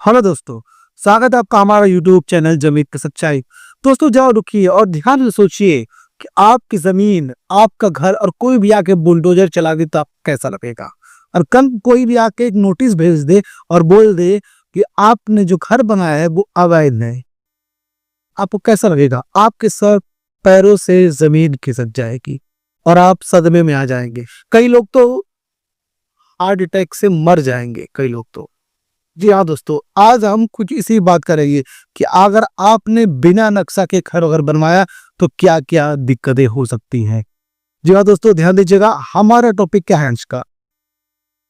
Hello दोस्तों, स्वागत है आपका हमारा यूट्यूब चैनल जमीन की सच्चाई। दोस्तों जाओ रुकिए और ध्यान से सोचिए कि आपकी जमीन, आपका घर और कोई भी आके बुलडोजर चला दे तो आपको कैसा लगेगा। और कल कोई भी आके एक नोटिस भेज दे और बोल दे कि आपने जो घर बनाया है वो अवैध है, आपको कैसा लगेगा। आपके सर पैरों से जमीन खिसक जाएगी और आप सदमे में आ जाएंगे। कई लोग तो हार्ट अटैक से मर जाएंगे, कई लोग तो। जी हाँ दोस्तों, आज हम कुछ इसी बात करेंगे कि अगर आपने बिना नक्शा के घर अगर बनवाया तो क्या क्या दिक्कतें हो सकती हैं। जी हाँ दोस्तों, ध्यान दीजिएगा। हमारा टॉपिक क्या है आज का?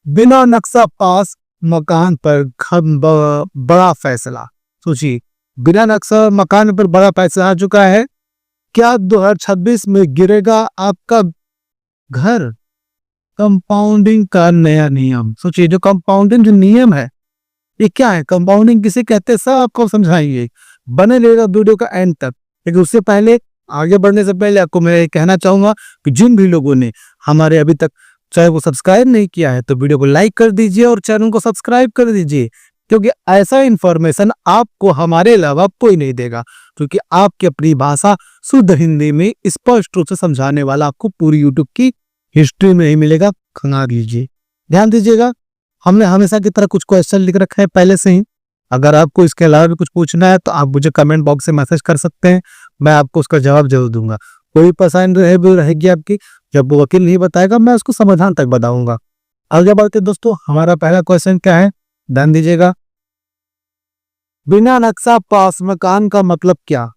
बिना नक्शा पास मकान पर बड़ा फैसला। सोचिए, बिना नक्शा मकान पर बड़ा फैसला आ चुका है। क्या 2026 में गिरेगा आपका घर? कंपाउंडिंग का नया नियम। सोचिए, जो कंपाउंडिंग जो नियम है ये क्या है, कंपाउंडिंग किसे कहते हैं, सब आपको समझाएंगे। बने रहेगा वीडियो का एंड तक। लेकिन उससे पहले, आगे बढ़ने से पहले आपको मैं ये कहना चाहूंगा कि जिन भी लोगों ने हमारे अभी तक चैनल को सब्सक्राइब नहीं किया है तो वीडियो को लाइक कर दीजिए और चैनल को सब्सक्राइब कर दीजिए, क्योंकि ऐसा इंफॉर्मेशन आपको हमारे अलावा कोई नहीं देगा। क्योंकि आपकी अपनी भाषा शुद्ध हिंदी में स्पष्ट रूप से समझाने वाला आपको पूरी यूट्यूब की हिस्ट्री में ही मिलेगा। खंगा दीजिए, ध्यान दीजिएगा। हमने हमेशा की तरह कुछ क्वेश्चन लिख रखे हैं पहले से ही। अगर आपको इसके अलावा भी कुछ पूछना है तो आप मुझे कमेंट बॉक्स से मैसेज कर सकते हैं, मैं आपको उसका जवाब जरूर दूंगा। कोई पसंद रहेगी आपकी, जब वो वकील नहीं बताएगा मैं उसको समाधान तक बताऊंगा। आगे बढ़ते दोस्तों, हमारा पहला क्वेश्चन क्या है, ध्यान दीजिएगा। बिना नक्शा पास मकान का मतलब क्या?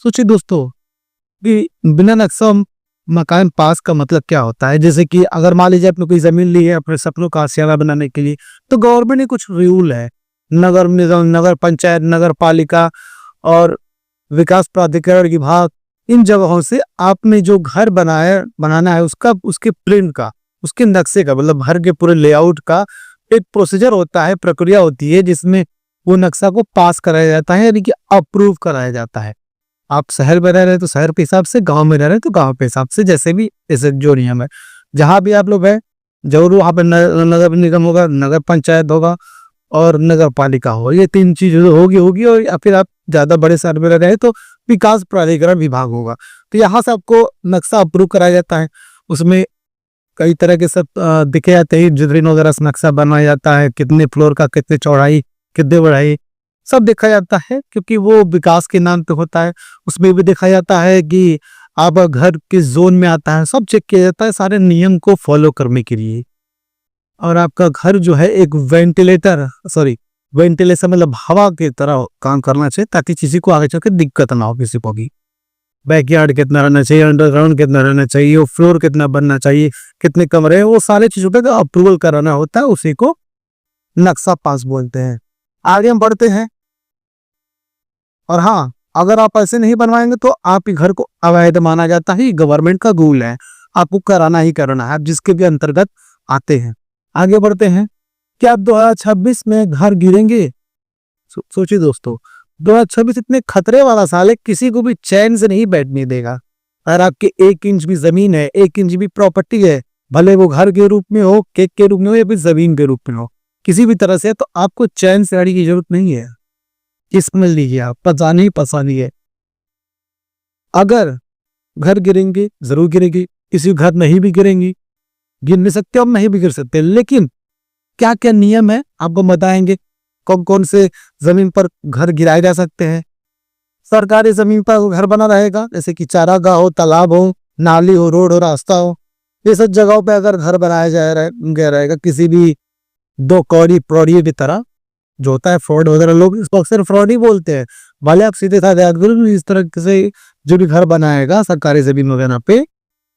सोचिए दोस्तों कि बिना नक्शा मकान पास का मतलब क्या होता है। जैसे कि अगर मान लीजिए आपने कोई जमीन ली है अपने सपनों का आशियाना बनाने के लिए, तो गवर्नमेंट ने कुछ रूल है, नगर निगम, नगर पंचायत, नगर पालिका और विकास प्राधिकरण विभाग, इन जगहों से आपने जो घर बनाना है उसका, उसके प्रिंट का, उसके नक्शे का, मतलब घर के पूरे लेआउट का एक प्रोसीजर होता है, प्रक्रिया होती है जिसमें वो नक्शा को पास कराया जाता है, यानी कि अप्रूव कराया जाता है। आप शहर में रह रहे हैं तो शहर के हिसाब से, गांव में रह रहे हैं तो गांव के हिसाब से, जैसे भी ऐसे जो नियम है। जहां भी आप लोग हैं जरूर वहां पर नगर निगम होगा, नगर पंचायत होगा और नगर पालिका हो, ये तीन चीजें होगी। और या फिर आप ज्यादा बड़े शहर में रह रहे हैं तो विकास प्राधिकरण विभाग होगा। तो यहाँ से आपको नक्शा अप्रूव कराया जाता है। उसमें कई तरह के सब दिखे जाते हैं, डिजाइन वगैरह से नक्शा बनाया जाता है, कितने फ्लोर का, कितने चौड़ाई, कितने बढ़ाई, सब देखा जाता है, क्योंकि वो विकास के नाम पे होता है। उसमें भी देखा जाता है कि आप घर किस जोन में आता है, सब चेक किया जाता है सारे नियम को फॉलो करने के लिए। और आपका घर जो है एक वेंटिलेशन मतलब हवा की तरह काम करना चाहिए, ताकि किसी को आगे चलकर दिक्कत ना हो किसी को भी। बैकयार्ड कितना रहना चाहिए, अंडरग्राउंड कितना रहना चाहिए, फ्लोर कितना बनना चाहिए, कितने कमरे हैं, वो सारे चीजों का अप्रूवल कराना होता है, उसी को नक्शा पास बोलते हैं। आगे हम बढ़ते हैं। और हाँ, अगर आप ऐसे नहीं बनवाएंगे तो आपके घर को अवैध माना जाता है। गवर्नमेंट का रूल है, आपको कराना ही कराना है, आप जिसके भी अंतर्गत आते हैं। आगे बढ़ते हैं। क्या 2026 में घर गिरेंगे? सोचिए दोस्तों, 2026 इतने खतरे वाला साल है, किसी को भी चैन से नहीं बैठने देगा। अगर आपके 1 इंच भी जमीन है, 1 इंच भी प्रॉपर्टी है, भले वो घर के रूप में हो, केक के रूप में हो या फिर जमीन के रूप में हो, किसी भी तरह से, तो आपको चैन से अड़ी की जरूरत नहीं है। समझ लीजिए, आप पता नहीं है। अगर घर गिरेंगे, जरूर गिरेगी, किसी घर नहीं भी गिरेंगी, गिर नहीं सकते और नहीं भी गिर सकते। लेकिन क्या क्या नियम है आपको बताएंगे, कौन कौन से जमीन पर घर गिराए जा सकते हैं। सरकारी जमीन पर घर बना रहेगा, जैसे कि चारागाह हो, तालाब हो, नाली हो, रोड हो, रास्ता हो, ये सब जगहों पे अगर घर बनाया गया रहेगा, किसी भी दो कौड़ी प्रौढ़ी की तरह, जो होता है फ्रॉड वगैरह, लोग इसको अक्सर फ्रॉड ही बोलते हैं। भले आप सीधे साधे याद करो, इस तरह से जो भी घर बनाएगा सरकारी जमीन वगैरह पे,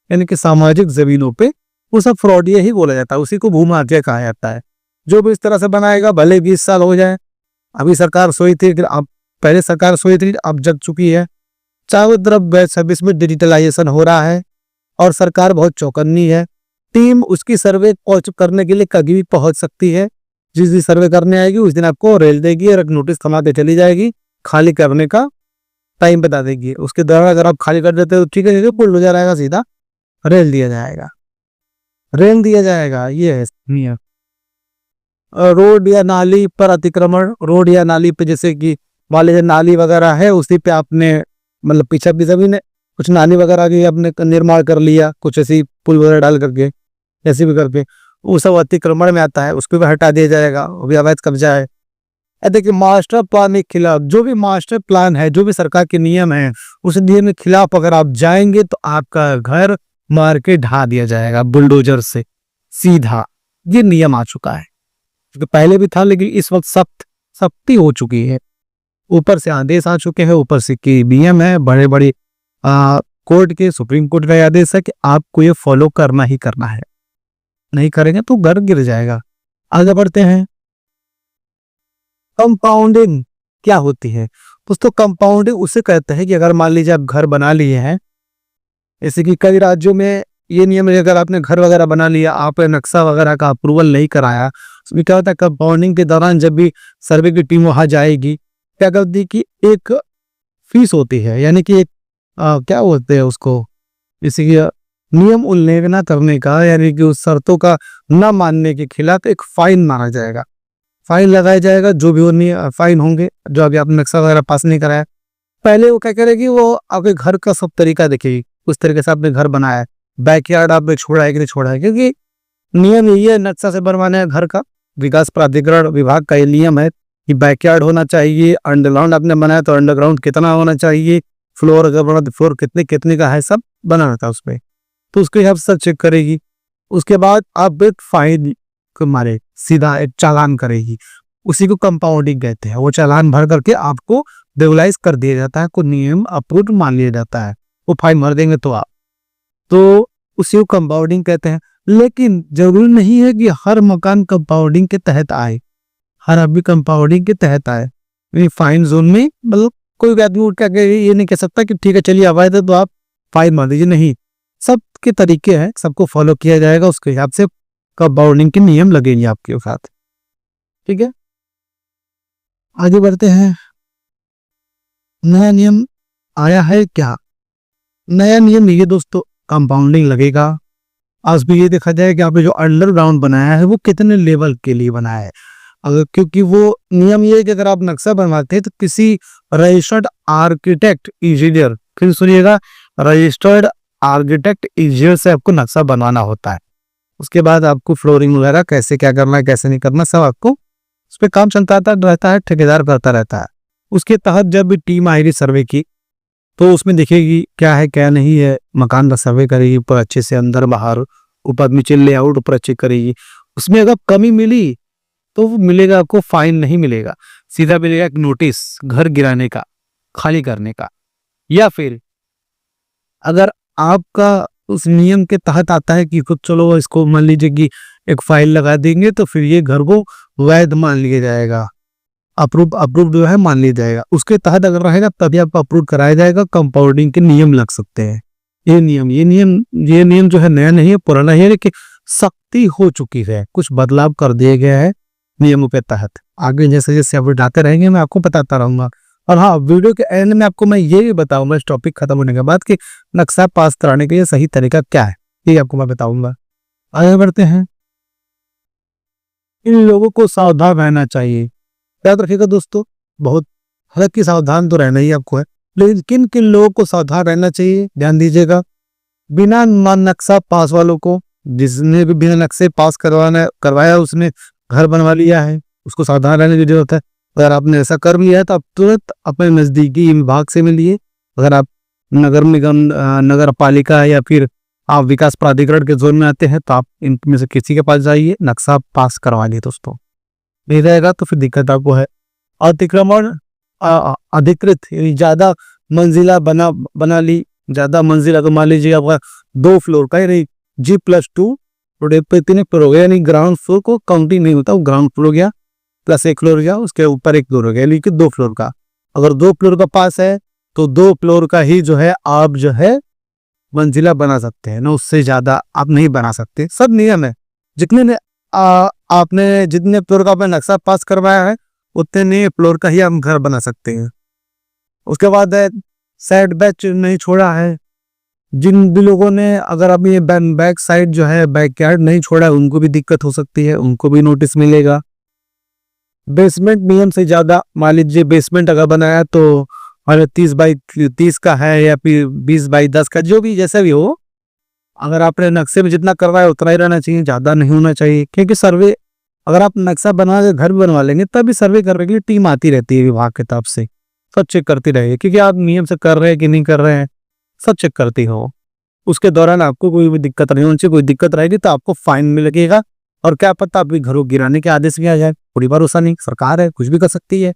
यानी कि सामाजिक जमीनों पे, वो सब फ्रॉड ही बोला जाता है, उसी को भूमाफिया कहा जाता है। जो भी इस तरह से बनाएगा, भले 20 साल हो जाए, अभी सरकार सोई थी, अब पहले सरकार सोई थी, अब जग चुकी है। चारों तरफ 2026 में डिजिटलाइजेशन हो रहा है और सरकार बहुत चौकन्नी है। टीम उसकी सर्वे करने के लिए कभी भी पहुंच सकती है। जिस दिन सर्वे करने आएगी उस दिन आपको रेल देगी और एक नोटिस थमा के चली जाएगी, खाली करने का टाइम बता देगी। उसके दौरान अगर आप खाली कर देते हो तो ठीक है, बुलडोजर आएगा, सीधा रेल दिया जाएगा, ये है नियम। रोड या नाली पर अतिक्रमण, रोड या नाली पे जैसे कि मान लीजिए नाली वगैरह है, उसी पे आपने मतलब पीछे भी जमीन है, कुछ नाली वगैरह की आपने निर्माण कर लिया, कुछ ऐसी पुल वगैरह डाल करके, ऐसे भी करके, वो सब अतिक्रमण में आता है, उसको भी हटा दिया जाएगा, वो भी अवैध कब्जा है। देखिए मास्टर प्लान के खिलाफ, जो भी मास्टर प्लान है, जो भी सरकार के नियम है, उस नियम के खिलाफ अगर आप जाएंगे तो आपका घर मार के ढा दिया जाएगा बुलडोजर से सीधा। ये नियम आ चुका है, क्योंकि पहले भी था लेकिन इस वक्त सख्ती हो चुकी है। ऊपर से आदेश आ चुके हैं, ऊपर से की नियम है, बड़े बड़े कोर्ट के, सुप्रीम कोर्ट का आदेश है कि आपको ये फॉलो करना ही करना है, नहीं करेंगे तो घर गिर जाएगा। आगे बढ़ते हैं। कंपाउंडिंग क्या होती है दोस्तों? कंपाउंडिंग उसे कहते हैं कि अगर मान लीजिए आप घर बना लिए हैं, जैसे कि कई राज्यों में ये नियम है, अगर आपने घर वगैरह बना लिया, आपने नक्शा वगैरह का अप्रूवल नहीं कराया, उसमें क्या होता है कंपाउंडिंग के दौरान जब भी सर्वे की टीम वहां जाएगी, क्या करती है कि एक फीस होती है, यानी कि एक क्या बोलते हैं उसको, जैसे कि नियम उल्लंघन करने का, यानी कि उस शर्तों का न मानने के खिलाफ एक फाइन मारा जाएगा, फाइन लगाया जाएगा, जो भी वो फाइन होंगे, जो अभी आपने नक्शा वगैरह पास नहीं कराया। पहले वो क्या करेगी, वो आपके घर का सब तरीका देखेगी, उस तरीके से आपने घर बनाया है, बैकयार्ड आपने छोड़ा है कि नहीं छोड़ा है, क्योंकि नियम यही है नक्शा से बनवाने घर का। विकास प्राधिकरण विभाग का ये नियम है कि बैकयार्ड होना चाहिए, अंडरग्राउंड आपने बनाया तो अंडरग्राउंड कितना होना चाहिए, फ्लोर अगर बना तो फ्लोर कितने कितने का है, सब बना रहता है उसपे, तो उसके हिसाब से चेक करेगी। उसके बाद आप एक फाइन को मारे सीधा एक चालान करेगी, उसी को कंपाउंडिंग कहते हैं। वो चालान भर करके आपको रेगुलाइज कर दिया जाता है, को नियम अप्रूव मान लिया जाता है, वो फाइन भर देंगे तो आप, तो उसी को कंपाउंडिंग कहते हैं। लेकिन जरूरी नहीं है कि हर मकान कंपाउंडिंग के तहत आए, हर आदमी कंपाउंडिंग के तहत आए। फाइन जोन में मतलब कोई भी आदमी उठ के ये नहीं कह सकता कि ठीक है चलिए अवैध है तो आप फाइन मार दीजिए, नहीं, सबके तरीके हैं, सबको फॉलो किया जाएगा, उसके हिसाब से कंपाउंडिंग के नियम लगेंगे आपके साथ। ठीक है, आगे बढ़ते हैं। नया नियम आया है क्या? नया नियम ये दोस्तों, कंपाउंडिंग लगेगा। आज भी ये देखा जाए कि आपने जो अंडरग्राउंड बनाया है वो कितने लेवल के लिए बनाया है, अगर क्योंकि वो नियम ये है कि अगर आप नक्शा बनवाते हैं तो किसी रजिस्टर्ड आर्किटेक्ट इंजीनियर, फिर सुनिएगा, रजिस्टर्ड आर्किटेक्ट इंजीनियर से आपको नक्शा बनवाना होता है। उसके बाद आपको फ्लोरिंग वगैरह कैसे क्या करना है कैसे नहीं करना, सब आपको उस पर काम चलता रहता है, ठेकेदार करता रहता है। उसके तहत जब भी टीम आएगी सर्वे की तो उसमें देखेगी क्या है क्या नहीं है, मकान का सर्वे करेगी, ऊपर अच्छे से अंदर बाहर ऊपर नीचे लेआउट ऊपर अच्छे करेगी। उसमें अगर कमी मिली तो वो मिलेगा आपको, फाइन नहीं मिलेगा, सीधा मिलेगा एक नोटिस घर गिराने का, खाली करने का। या फिर अगर आपका उस नियम के तहत आता है कि खुद चलो इसको मान लीजिए कि एक फाइल लगा देंगे तो फिर ये घर को वैध मान लिया जाएगा, अप्रूव जो है मान लिया जाएगा। उसके तहत अगर रहेगा तभी आपको अप्रूव कराया जाएगा, कंपाउंडिंग के नियम लग सकते हैं। ये नियम जो है नया नहीं है, पुराना ही है, लेकिन सख्ती हो चुकी है, कुछ बदलाव कर दिए गए हैं नियमों के तहत। आगे जैसे जैसे आप डालते रहेंगे मैं आपको बताता रहूंगा। और हाँ, वीडियो के एंड में आपको मैं ये भी बताऊंगा इस टॉपिक खत्म होने के बाद कि नक्शा पास कराने का ये सही तरीका क्या है, ये आपको मैं बताऊंगा। आगे बढ़ते हैं। इन लोगों को सावधान रहना चाहिए, याद रखिएगा दोस्तों, बहुत हालांकि सावधान तो रहना ही आपको है, लेकिन किन किन लोगों को सावधान रहना चाहिए ध्यान दीजिएगा। बिना नक्शा पास वालों को, जिसने भी बिना नक्शे पास करवाया उसने घर बनवा लिया है, उसको सावधान रहने की जरूरत है। अगर आपने ऐसा कर लिया है तो आप तुरंत अपने नजदीकी विभाग से मिलिए। अगर आप नगर निगम, नगर पालिका या फिर आप विकास प्राधिकरण के जोन में आते हैं तो आप इनमें से किसी के पास जाइए, नक्शा पास करवाइए दोस्तों, नहीं रहेगा तो फिर दिक्कत आपको है। अतिक्रमण अधिकृत ज्यादा मंजिला बना ली, ज्यादा मंजिला तो मान लीजिए आपका 2 फ्लोर का, यानी G+2 तीन फ्लोर हो गया, यानी ग्राउंड फ्लोर को काउंटिंग नहीं होता, वो ग्राउंड फ्लोर हो गया प्लस 1 फ्लोर गया, उसके ऊपर 1 फ्लोर हो गया, यानी कि 2 फ्लोर का। अगर 2 फ्लोर का पास है तो 2 फ्लोर का ही जो है आप जो है मंजिला बना सकते हैं ना, उससे ज्यादा आप नहीं बना सकते। सब नियम है, आपने जितने फ्लोर का अपना नक्शा पास करवाया है उतने फ्लोर का ही हम घर बना सकते हैं। उसके बाद है साइड बैच नहीं छोड़ा है, जिन भी लोगों ने अगर अभी बैक साइड जो है बैकयार्ड नहीं छोड़ा है उनको भी दिक्कत हो सकती है, उनको भी नोटिस मिलेगा। बेसमेंट नियम से ज्यादा, मान लीजिए बेसमेंट अगर बनाया तो मान लो 30 का है या फिर 20 बाई 10 का, जो भी जैसा भी हो, अगर आपने नक्शे में जितना करवाया है उतना ही रहना चाहिए, ज्यादा नहीं होना चाहिए। क्योंकि सर्वे अगर आप नक्शा बना के घर भी बनवा लेंगे तभी सर्वे करने के लिए टीम आती रहती है विभाग की तरफ से, सब चेक करती रहेगी क्योंकि आप नियम से कर रहे हैं कि नहीं कर रहे हैं, सब चेक करती हो। उसके दौरान आपको कोई भी दिक्कत नहीं होनी चाहिए। कोई दिक्कत रहेगी तो आपको फाइन में लगेगा, और क्या पता आपके घर को गिराने के आदेश भी आ जाए। पूरी भरोसा नहीं, सरकार है, कुछ भी कर सकती है।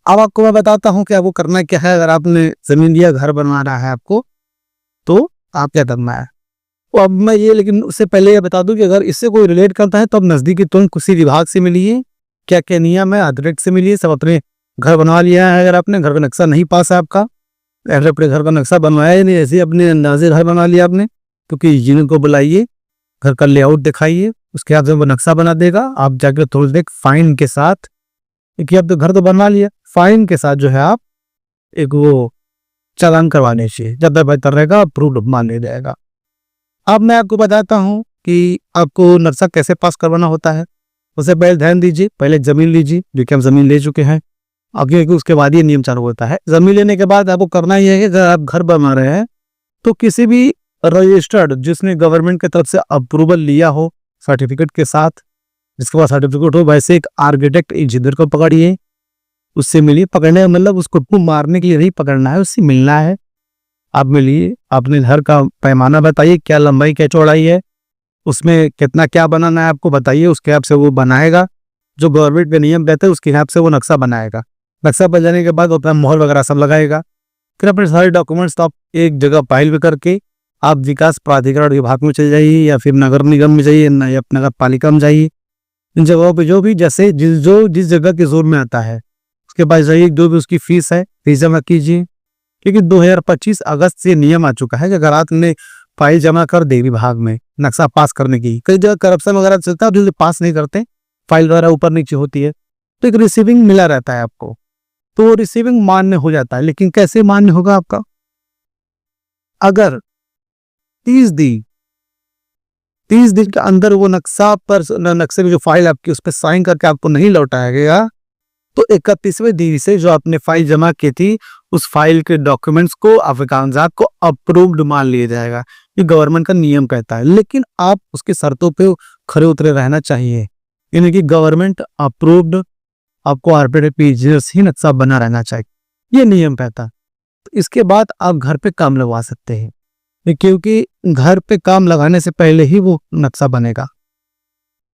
अब आपको मैं बताता हूँ कि आपको करना क्या है। अगर आपने जमीन लिया, घर बनवाना है आपको, तो आप क्या करना है। तो अब मैं ये, लेकिन उससे पहले ये बता दूं कि अगर इससे कोई रिलेट करता है तो अब नजदीकी तुरंत किसी विभाग से मिलिए, क्या क्या नियम है डायरेक्ट से मिलिए। सब अपने घर बनवा लिया है, अगर आपने घर का नक्शा नहीं पास है आपका, ऐसे अपने घर का नक्शा बनवाया ही नहीं, ऐसे अपने अंदाजे घर बना लिया आपने, क्योंकि इंजीनियर को बुलाइए, घर का लेआउट दिखाइए, उसके बाद जब वो नक्शा बना देगा आप जाकर थोड़ी देर फाइन के साथ, क्योंकि अब तो घर तो बनवा लिया, फाइन के साथ जो है आप एक वो चालान करवाने चाहिए, ज्यादा बेहतर रहेगा, अप्रूव्ड मान लिया जाएगा। अब मैं आपको बताता हूँ कि आपको नक्शा कैसे पास करवाना होता है। उससे पहले ध्यान दीजिए, पहले जमीन लीजिए, जो कि हम जमीन ले चुके हैं, आगे उसके बाद ये नियम चालू होता है। जमीन लेने के बाद आपको करना ही है कि अगर आप घर बना रहे हैं तो किसी भी रजिस्टर्ड, जिसने गवर्नमेंट की तरफ से अप्रूवल लिया हो सर्टिफिकेट के साथ, जिसके पास सर्टिफिकेट हो, वैसे एक आर्किटेक्ट इंजीनियर को पकड़िए, उससे मिलिए। पकड़ने का मतलब उसको मारने के लिए नहीं पकड़ना है, उससे मिलना है। आप मिलिए, अपने घर का पैमाना बताइए, क्या लंबाई क्या चौड़ाई है, उसमें कितना क्या बनाना है आपको बताइए, उसके हिसाब से वो बनाएगा। जो गवर्नमेंट के नियम रहते हैं उसके हिसाब से वो नक्शा बनाएगा। नक्शा बन जाने के बाद अपना मोहर वगैरह सब लगाएगा। फिर अपने सारे डॉक्यूमेंट्स तो आप एक जगह फाइल में करके आप विकास प्राधिकरण विभाग में चले जाइए, या फिर नगर निगम में जाइए, या नगर पालिका में जाइए। इन जगहों पे जो भी जैसे जिस जगह के जोन में आता है उसके पास जाइए, जो भी उसकी फीस है फीस जमा कीजिए। क्योंकि 2025 अगस्त से नियम आ चुका है कि अगर आपने फाइल जमा कर दे विभाग में नक्शा पास करने की, कई जगह करप्शन वगैरह चलता है, जल्दी पास नहीं करते, फाइल वगैरह ऊपर नीचे होती है, तो एक रिसीविंग मिला रहता है आपको, तो रिसीविंग मान्य हो जाता है। लेकिन कैसे मान्य होगा आपका, अगर 30 दिन के अंदर वो नक्शे में जो फाइल आपकी उस पर साइन करके आपको नहीं लौटाया गया, तो 31वें दिन से जो आपने फाइल जमा की थी उस फाइल के डॉक्यूमेंट्स को, आपके कागजात को अप्रूव्ड मान लिया जाएगा। ये गवर्नमेंट का नियम कहता है। लेकिन आप उसकी शर्तों पे खरे उतरे रहना चाहिए, यानी कि गवर्नमेंट अप्रूव्ड आपको आर्किटेक्ट ही नक्शा बना रहना चाहिए, ये नियम कहता है। तो इसके बाद आप घर पे काम लगवा सकते हैं, क्योंकि घर पे काम लगाने से पहले ही वो नक्शा बनेगा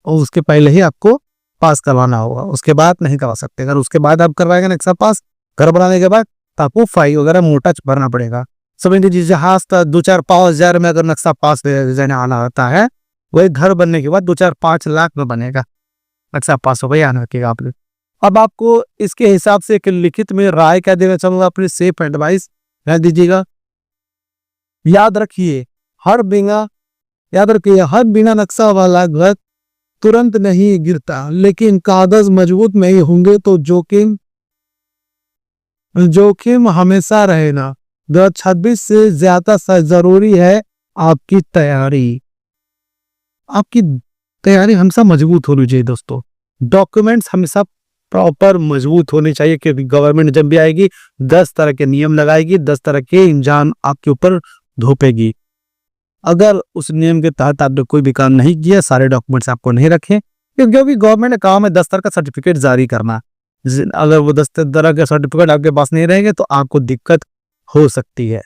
और उसके पहले ही आपको पास करवाना होगा, उसके बाद नहीं करवा सकते। अगर उसके बाद आप करवाएंगे नक्शा पास घर बनाने के बाद, तो आपको फाइन वगैरह मोटा भरना पड़ेगा। समझ लीजिए जहाज 2-4-5 हज़ार में अगर नक्शा पास देने आना होता है, वही घर बनने के बाद 2-4-5 लाख में बनेगा, नक्शा पास हो गया आना रखिएगा आपने। अब आपको इसके हिसाब से एक लिखित में राय क्या देना चाहूंगा, अपनी सेफ एडवाइस कह दीजिएगा। याद रखिए हर बिना नक्शा वाला घर तुरंत नहीं गिरता, लेकिन कागज मजबूत नहीं होंगे तो जोखिम हमेशा रहेगा। 2026 से ज्यादा जरूरी है आपकी तैयारी हमेशा मजबूत होनी चाहिए दोस्तों। डॉक्यूमेंट्स हमेशा प्रॉपर मजबूत होने चाहिए, क्योंकि गवर्नमेंट जब भी आएगी 10 तरह के नियम लगाएगी, 10 तरह के इंजाम आपके ऊपर धोपेगी। अगर उस नियम के तहत आपने कोई भी काम नहीं किया, सारे डॉक्यूमेंट्स आपको नहीं रखे, क्योंकि गवर्नमेंट का काम है 10 तरह का सर्टिफिकेट जारी करना। अगर वो 10 तरह के सर्टिफिकेट आपके पास नहीं रहेंगे तो आपको दिक्कत हो सकती है,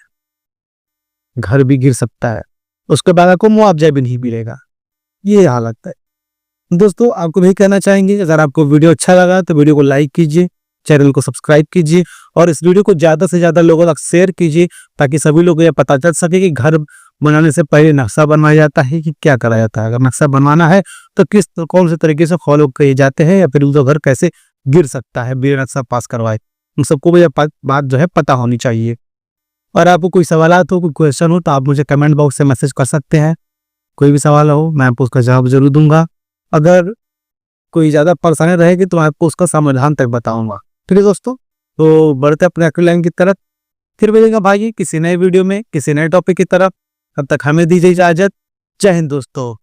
घर भी गिर सकता है, उसके बाद आपको मुआवजा भी नहीं मिलेगा, ये हालत है। दोस्तों आपको भी कहना चाहेंगे, अगर आपको वीडियो अच्छा लगा तो वीडियो को लाइक कीजिए, चैनल को सब्सक्राइब कीजिए, और इस वीडियो को ज्यादा से ज्यादा लोगों तक शेयर कीजिए, ताकि सभी लोगों को यह पता चल सके कि घर बनाने से पहले नक्शा बनवाया जाता है कि क्या करा जाता है। अगर नक्शा बनवाना है तो कौन से तरीके से फॉलो किए जाते हैं, या फिर उनका घर कैसे गिर सकता है बिना नक्शा पास करवाए, उन सबको भी बात जो है पता होनी चाहिए। और आपको कोई सवालात हो, कोई क्वेश्चन हो, तो आप मुझे कमेंट बॉक्स से मैसेज कर सकते हैं। कोई भी सवाल हो मैं आपको उसका जवाब जरूर दूंगा। अगर कोई ज्यादा परेशानी रहेगी तो मैं आपको उसका समाधान तक बताऊंगा। ठीक है दोस्तों, तो बढ़ते अपने अगली लाइन की तरफ, फिर मिलेगा भाई किसी नए वीडियो में किसी नए टॉपिक की तरफ। तब तक हमें दीजिए इजाजत। जय हिंद दोस्तों।